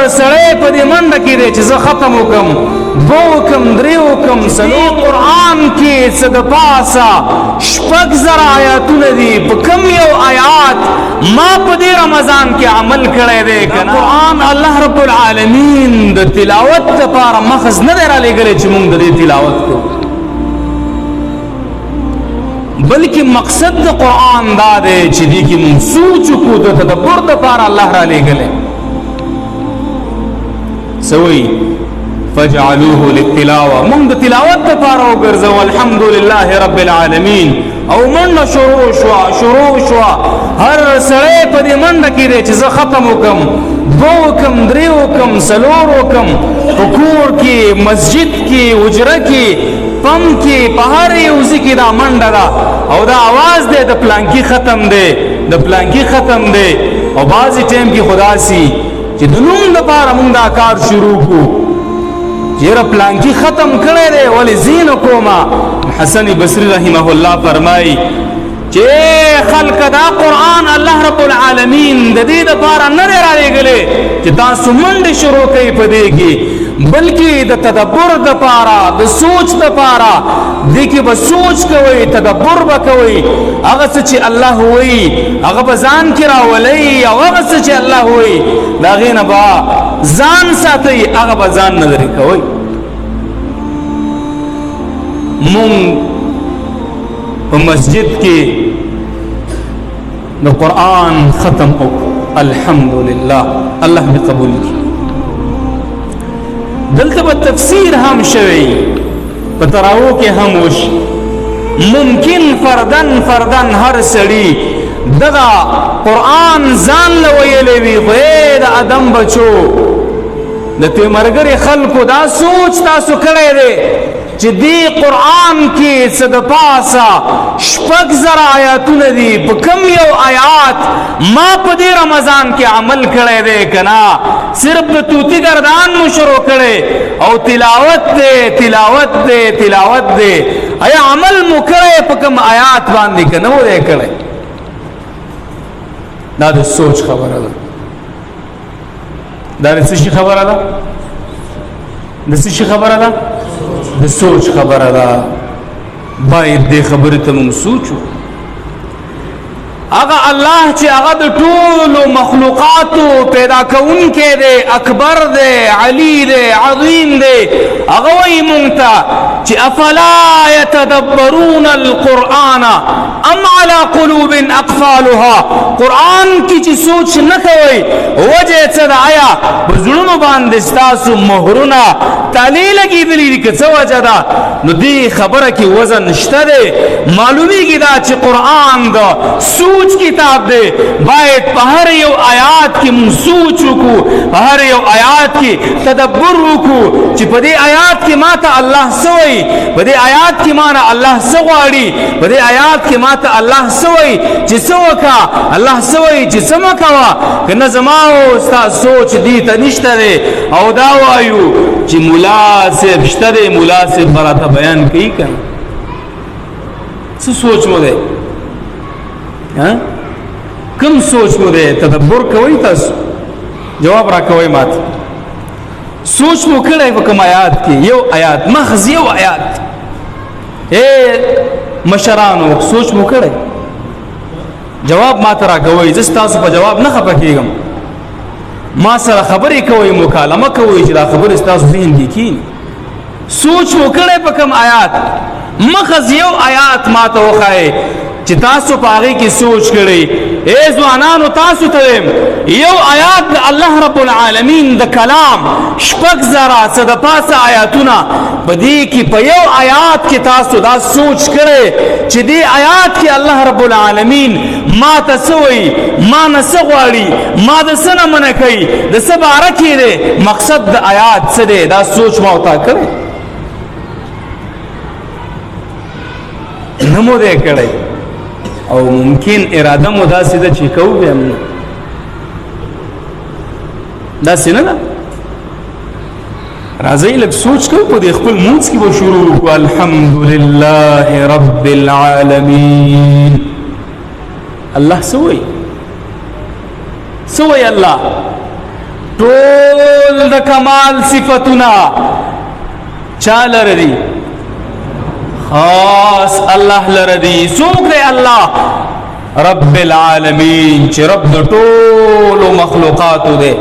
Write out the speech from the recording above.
سړی په دې منډه کې دی چې زه ختم وکم، دو وکم، درې وکم، څلور. قرآن کې څه د پاسه 6,000 آیاتونه دي. په کم یو آیات ما په دې رمضان کې عمل کړی دی که نه؟ قرآن الله رب العالمین د تلاوت دپاره مخز نه دی رالیږلی چې موږ د دې تلاوت کوو، بلکې مقصد د قرآن دا دی چې دې کې موږ سوچ وکړو، د تدبر دپاره الله رالیږلی. څه وایي؟ فجعلوه للتلاوه، موږ د تلاوت دپاره وګرځو. الحمدلله رب العالمین. او منډه شروع شوه. هر سړی په دې منډه کې دی چې زه ختم وکم، دو وکم، درې وکم، څلور وکم. په کور کې، مسجد کې، حجره کې، پم کې، په هر یو ځای کې دا منډه ده. او دا आवाज دی د پلانکي ختم دی، د پلانکي ختم دی. او بعضې ټایم کې خدا سي چې د نوم دپاره موږ دا کار شروع کړو چې یاره پلانکي ختم کړی دی ولې زه نه کومه. حسن بصري رحمه الله فرمایي چې خلک دا قرآن الله رب العالمین د دې دپاره نه دی رالیږلی چې تاسو منډې شروع کوئ په دې کې، بلکې د تدبر دپاره، د سوچ دپاره. دې کې به سوچ کوئ، تدبر به کوئ. هغه څه چې الله وایي هغه به ځان کې راولئ، او هغه څه چې الله وایي د هغې نه به ځان ساتئ، هغه به ځان نه لرې کوئ. مونږ په مسجد کې د قرآن ختم وکړو، الحمدلله، الله دې قبول کړي. دلته به تفسیر هم شوی، په تراو کې هم وشي. ممکن فردن هر سړي دغه قرآن ځان له ویلی وي، خو د ادم بچو د تیمرګرې خلکو دا سوچ تاسو کړی دی چې دې قرآن کې څه د پاسه 6,000 آیاتونه دي. په کم یو آیات ما په دې رمضان کې عمل کړی دی که نه؟ صرف د توتی گردان مو شروع کړی او تلاوت دی. ایا عمل مو کړی په کم آیات باندې که نه و دی کړی؟ دا د سوچ خبره ده. دا د څه شي خبره ده؟ د څه شي خبره ده؟ د سوچ خبره ده. باید دې خبرې ته موږ سوچ وکړو. هغه الله چې هغه د ټولو مخلوقاتو پیدا کوونکی دی، اکبر دی، علی دی، عظیم دی، هغه وایي مونږ ته چې افلا یتدبرون القرآن ام علی قلوب اقفالها. قرآن کې چې سوچ نه کوئ، وجه یې څه ده؟ آیا په زړونو باندې ستاسو مهرونه تالې لګېدلي دي که څه وجه ده؟ نو دې خبره کې وزن شته دی. معلومیږي دا چې قرآن د سوچ کتاب دی. باید په هر یو آیات کې مونږ سوچ وکړو، په هر یو آیات کې تدبر وکړو چې په دې آیات کې ماته الله څه وایي، په دې آیات کې مانه الله څه غواړي، په دې آیات کې ماته الله څه وایي چې څه وکړه، الله څه وایي چې څه مه کوه. که نه زما او ستا سوچ دې ته نشته دی او دا وایو چې ملا صاحب شته دی، ملا صاحب به راته بیان کوي که نه؟ څه سوچ مو دی؟ کم سوچ مو دی؟ تدبر کوئ تاسو؟ جواب را کوئ ماته. سوچ مو کړی په کوم آیات کې؟ یو آیات، محض یو آیات. مشرانو سوچ مو کړی؟ جواب ماته را کوئ. زه ستاسو په جواب نه خفه کېږم. ما سره خبرې کوئ، مکالمه کوئ چې دا خبرې ستاسو ذهن کې کېني. سوچ مو کړی په کوم آیات؟ محض یو آیات ماته وښایئ چې تاسو په هغې کې سوچ کړئ. ځوانانو تاسو ته ویم، یو آیات د الله رب العالمین د کلام 6,000 څه د پاسه آیاتونه، په دې کې په یو آیات کې تاسو دا سوچ کړئ چې دې آیات کې الله رب العالمین ما ته څه وایي، ما نه څه غواړي، ما د څه نه منع کوي، د څه باره کې دی، مقصد د آیات څه دی، دا سوچ ما ورته کړی نه مو دی کړی. او ممکن اراده مو داسې ده چې کوو بیا هم نه، داسې نه ده. راځئ لږ سوچ کوو، په دې خپل مونځ کې به شروع وکړو. الحمدلله رب العالمین. الله څه وایي؟ څه وایي الله؟ ټول ټول د کمال صفتونه چا لره دي؟ خاص الله لره دي. څوک دی الله؟ رب العالمین چې رب د ټولو مخلوقاتو دی.